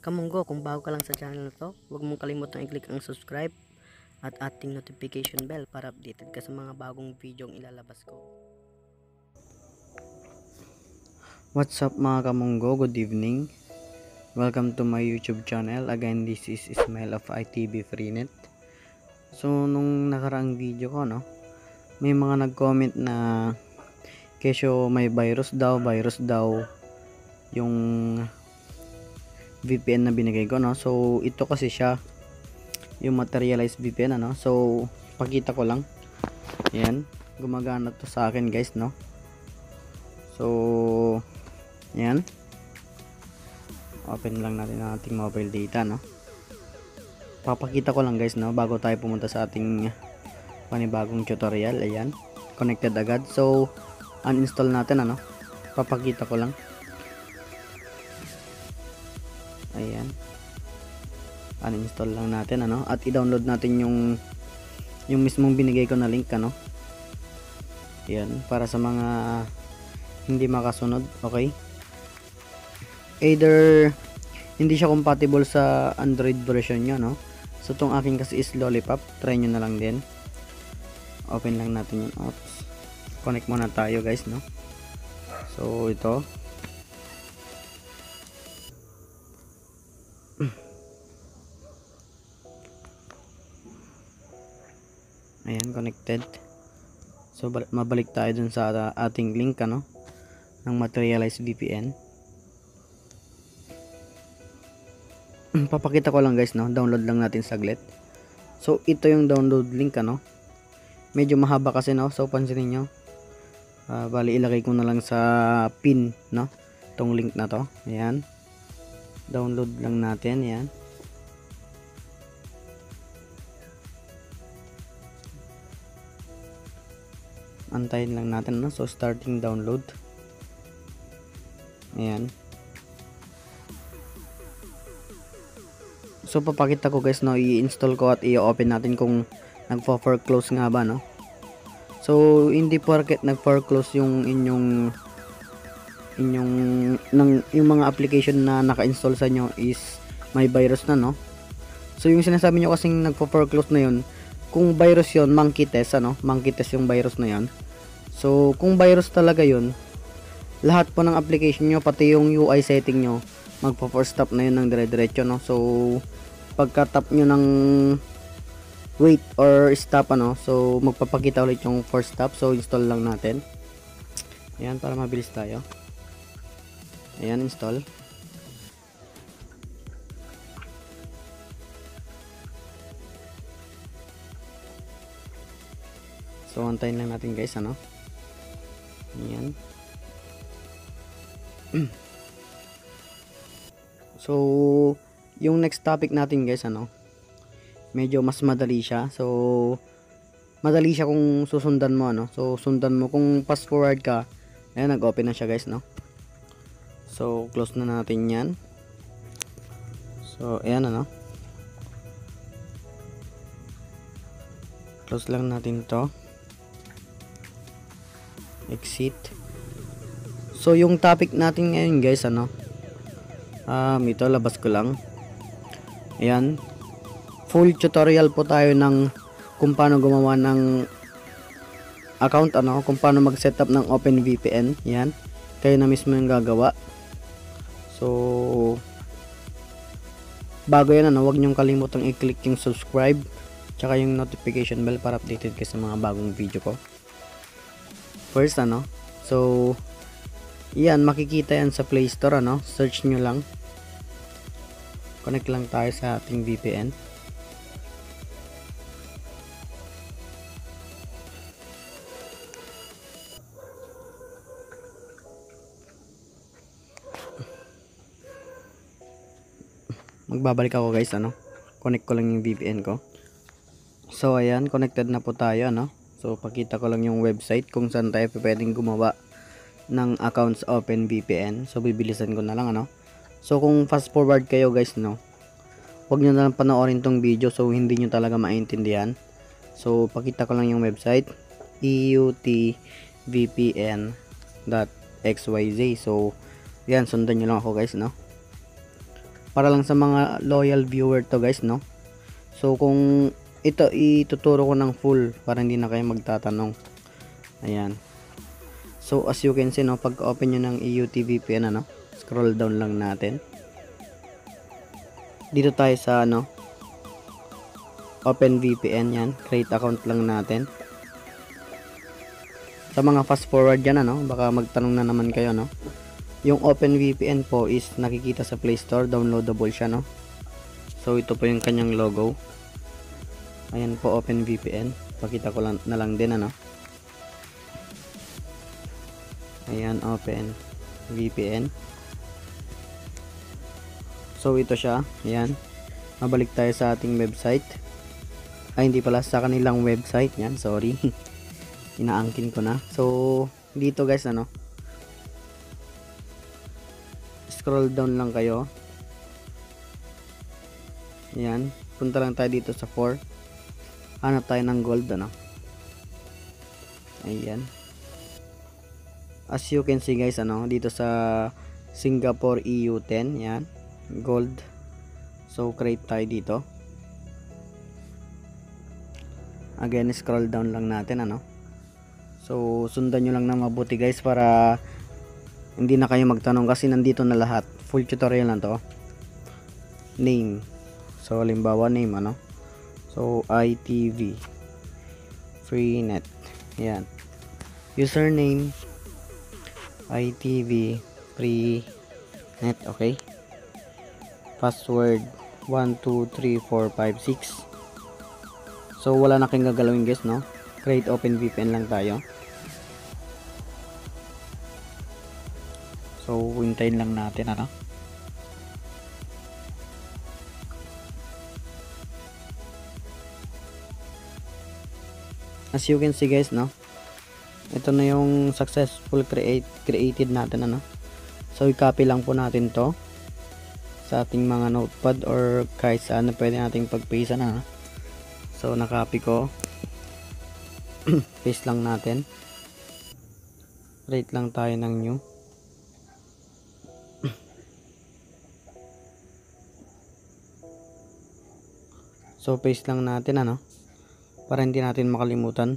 Kamunggo, kung bago ka lang sa channel na to, huwag mong kalimutang i-click ang subscribe at ating notification bell para updated ka sa mga bagong video ang ilalabas ko. What's up mga kamunggo, good evening. Welcome to my YouTube channel. Again, this is Ismail of ITV Freenet. So, nung nakaraang video ko, may mga nag-comment na kesyo may virus daw yung VPN na binigay ko, So ito kasi siya yung materialized VPN, So pakita ko lang. Ayan, gumagana to sa akin, guys, So ayan, open lang natin ang ating mobile data, Papakita ko lang, guys, bago tayo pumunta sa ating panibagong tutorial. Ayan, connected agad. So uninstall natin, papakita ko lang. Ayan, uninstall lang natin, at i-download natin yung mismong binigay ko na link, Ayan, para sa mga hindi makasunod. Okay, either hindi siya compatible sa Android version nyo, So tong akin kasi is Lollipop. Try nyo na lang din. Open lang natin yung apps. Connect muna tayo, guys, So ito, ayan, connected. So mabalik tayo dun sa ating link, ng materialized VPN. Papakita ko lang, guys, download lang natin saglit. So ito yung download link, medyo mahaba kasi, so pansinin nyo. Bali ilagay ko na lang sa pin, tong link na to. Ayan, download lang natin. Ayan, antayin lang natin, so starting download. Ayan, so papakita ko, guys, i-install ko at i-open natin kung nagfo-foreclose nga ba, So hindi porket nag-foreclose yung yung mga application na naka-install sa inyo is may virus na, So yung sinasabi nyo kasing nagfo-foreclose na yun, kung virus yon, monkey test, monkey test yung virus na yon. So kung virus talaga yun, lahat po ng application nyo, pati yung UI setting nyo, magpo-force stop na yun ng dire-diretso, So pagka tap nyo ng wait or stop, so magpapakita ulit yung force stop. So install lang natin. Ayan, para mabilis tayo. Ayan, install. So antayin lang natin, guys, Ayan. So yung next topic natin, guys, medyo mas madali siya. So madali siya kung susundan mo, So sundan mo. Kung fast forward ka, ayan, nag-open na siya, guys, So close na natin yan. So ayan, close lang natin to. Exit. So yung topic natin ngayon, guys, ito, labas ko lang. Ayan, full tutorial po tayo ng kung paano gumawa ng account, kung paano mag-setup ng OpenVPN. Yan, kayo na mismo yung gagawa. So bago yan, huwag nyong kalimutang i-click yung subscribe tsaka yung notification bell para updated kayo sa mga bagong video ko. First, so yan, makikita yan sa Play Store, search nyo lang. Connect lang tayo sa ating VPN. Magbabalik ako, guys, connect ko lang yung VPN ko. So ayan, connected na po tayo, So pakita ko lang yung website kung saan tayo pwedeng gumawa ng accounts OpenVPN. So bibilisan ko na lang, So kung fast forward kayo, guys, huwag nyo na lang panoorin tong video, so hindi nyo talaga maintindihan. So pakita ko lang yung website, eutvpn.xyz. So yan, sundan nyo lang ako, guys, para lang sa mga loyal viewer to guys, no. So kung ito ituturo ko ng full para hindi na kayo magtatanong. Ayan. So as you can see, no, pag open nyo ng EUT VPN, ano, scroll down lang natin. Dito tayo sa ano, Open VPN, yan, create account lang natin. Sa mga fast forward dyan, ano, baka magtanong na naman kayo, no. Yung Open VPN po is nakikita sa Play Store, downloadable siya, no. So ito po yung kanyang logo. Ayan po, Open VPN. Pakita ko lang na lang din, ano. Ayan, Open VPN. So ito siya, ayan. Mabalik tayo sa ating website. Ay, hindi pala, sa kanilang website. Yan, sorry. Inaangkin ko na. So dito guys, ano, scroll down lang kayo. Ayan, punta lang tayo dito sa 4. Hanap tayo ng gold, ano. Ayan. As you can see guys, ano, dito sa Singapore EU10, yan, gold. So create tayo dito. Again, scroll down lang natin, ano. So sundan nyo lang na mabuti guys para hindi na kayo magtanong kasi nandito na lahat. Full tutorial na to. Name. So halimbawa name, ano. So ITV Freenet. Yan. Username ITV Freenet, okay. Password 123456. So wala na kayong gagalawin guys, no. Create Open VPN lang tayo. So hintayin lang natin, ano. As you can see guys, no, ito na yung successful created natin, ano. So i-copy lang po natin to sa ating mga notepad or kahit saan na pwede nating pag-paste na. So na-copy ko. Paste lang natin. Create lang tayo ng new. So paste lang natin, ano, para hindi natin makalimutan.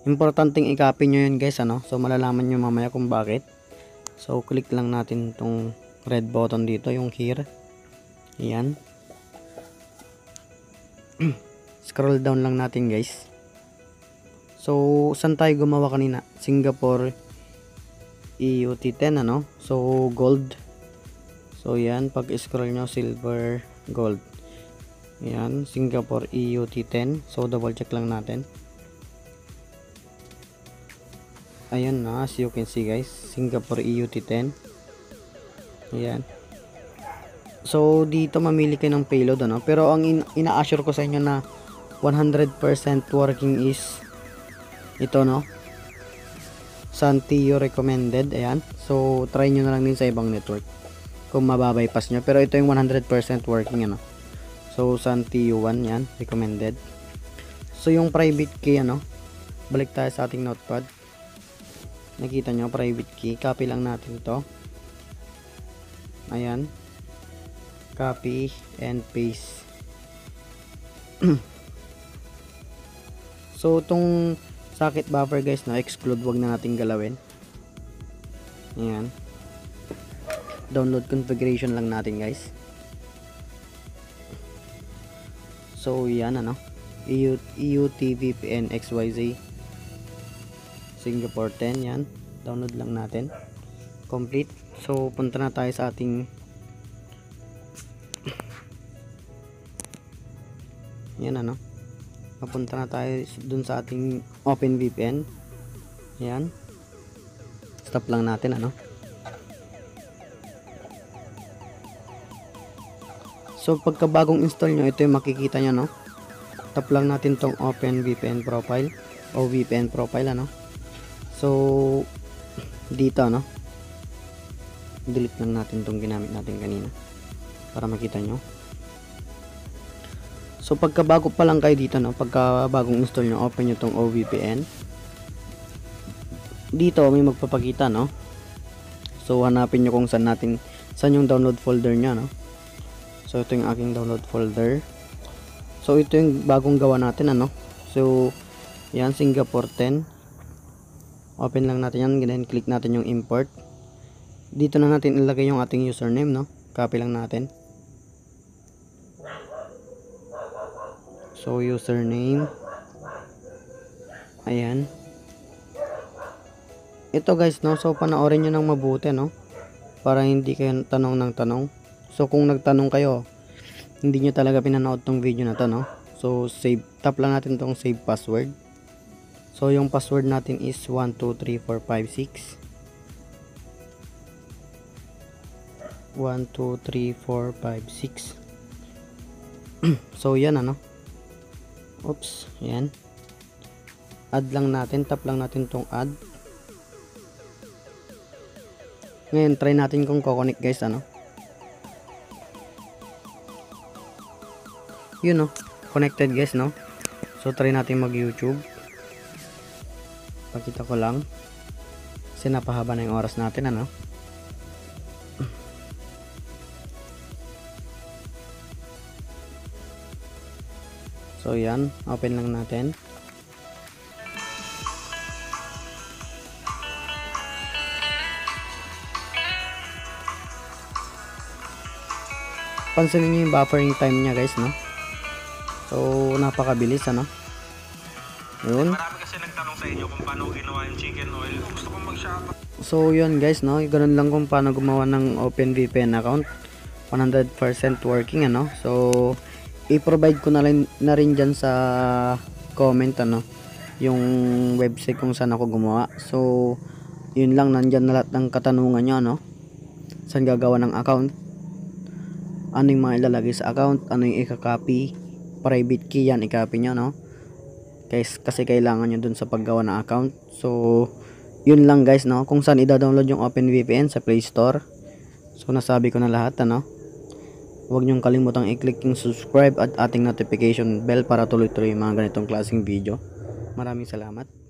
Importanteng i-copy nyo yun guys, ano. So malalaman nyo mamaya kung bakit. So click lang natin tong red button dito, yung here. Ayan. Scroll down lang natin guys. So saan tayo gumawa kanina? Singapore EUT10, ano. So gold. So yan, pag scroll nyo, silver, gold. Ayan, Singapore EUT10. So double check lang natin. Ayan na, as you can see guys, Singapore EUT10. Ayan. So dito mamili kayo ng payload, ano. Pero ang ina-assure ko sa inyo na 100% working is ito, no, Santio recommended. Ayan. So try nyo na lang din sa ibang network kung mababypass nyo. Pero ito yung 100% working, ano. So Santio 1, yan, recommended. So yung private key, ano, balik tayo sa ating notepad. Nakita nyo, private key. Copy lang natin to. Ayan. Copy and paste. So itong socket buffer guys, no, exclude, wag na nating galawin. Ayan. Download configuration lang natin guys. So yan, ano, EUT VPN XYZ Singapore 10, yan, download lang natin. Complete. So punta na tayo sa ating yan, ano, papunta na tayo dun sa ating Open VPN. Yan, stop lang natin, ano. So pagka bagong install nyo, ito yung makikita nyo, no. Tap lang natin tong Open VPN profile o VPN profile, ano. So dito, no, delete lang natin tong ginamit natin kanina para makita nyo. So pagka bago pa lang kayo dito, no, pagka bagong install nyo, open nyo tong OVPN. Dito may magpapakita, no. So hanapin nyo kung saan yung download folder nyo, no. So ito yung aking download folder. So ito yung bagong gawa natin, ano. So yan, Singapore 10. Open lang natin yan, then click natin yung import. Dito na natin ilagay yung ating username, no. Copy lang natin. So username, ayan. Ito guys, no, so panoorin nyo ng mabuti, no, para hindi kayo tanong ng tanong. So kung nagtanong kayo, hindi nyo talaga pinanood tong video na to, no. So save, tap lang natin tong save password. So yung password natin is 123456. 123456. So yan, ano. Oops, yan. Add lang natin, tap lang natin tong add. Ngayon try natin kung ko-connect guys, ano. Yun, no, connected guys, no. So try natin mag YouTube. Pakita ko lang kasi napahaba na yung oras natin, ano. So yan, open lang natin. Pansinin nyo yung buffering time nya guys, no. So napakabilis, ano. Yun. Marami kasi nagtanong sa inyo kung paano ginawa yung chicken oil. Gusto kong mag-shoutout. So yun guys, no, ganun lang kung paano gumawa ng OpenVPN account. 100% working, ano. So i-provide ko na rin dyan sa comment, ano, yung website kung saan ako gumawa. So yun lang, nandyan na lahat ng katanungan nyo, ano. Saan gagawa ng account, ano yung mga ilalagay sa account, ano yung i-copy, private key yan, i-copy nyo, no. Kasi kailangan nyo dun sa paggawa ng account. So yun lang guys, no, kung saan i-download yung OpenVPN sa Play Store. So nasabi ko na lahat, ano. Huwag nyong kalimutang i-click yung subscribe at ating notification bell para tuloy-tuloy yung mga ganitong klaseng video. Maraming salamat.